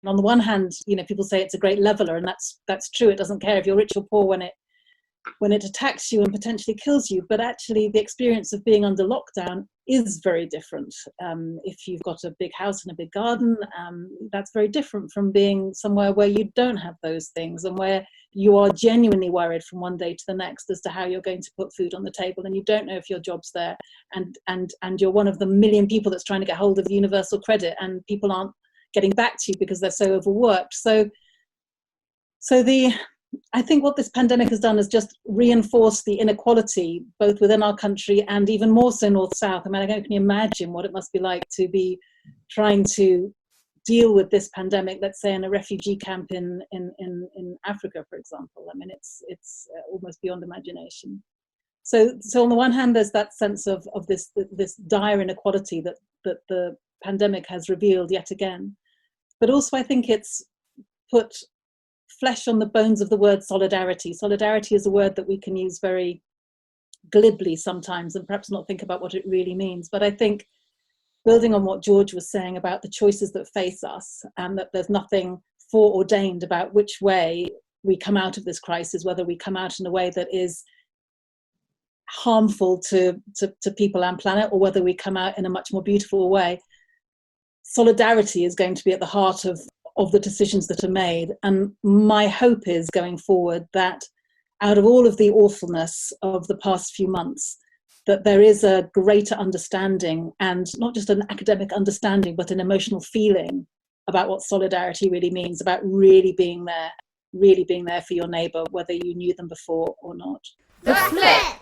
on the one hand, people say it's a great leveler, and that's true. It doesn't care if you're rich or poor when it attacks you and potentially kills you. But actually, the experience of being under lockdown is very different. If you've got a big house and a big garden, that's very different from being somewhere where you don't have those things, and where you are genuinely worried from one day to the next as to how you're going to put food on the table, and you don't know if your job's there, and you're one of the million people that's trying to get hold of universal credit, and people aren't getting back to you because they're so overworked. So I think what this pandemic has done is just reinforce the inequality, both within our country and even more so north-south. I mean, I can only imagine what it must be like to be trying to deal with this pandemic, let's say in a refugee camp in Africa, for example. I mean, it's almost beyond imagination. So on the one hand, there's that sense of this dire inequality that the pandemic has revealed yet again. But also, I think it's put flesh on the bones of the word solidarity. Solidarity is a word that we can use very glibly sometimes and perhaps not think about what it really means. But I think, building on what George was saying about the choices that face us, and that there's nothing foreordained about which way we come out of this crisis, whether we come out in a way that is harmful to people and planet, or whether we come out in a much more beautiful way. Solidarity is going to be at the heart of the decisions that are made. And my hope is, going forward, that out of all of the awfulness of the past few months, that there is a greater understanding, and not just an academic understanding, but an emotional feeling about what solidarity really means, about really being there for your neighbour, whether you knew them before or not. The Flip!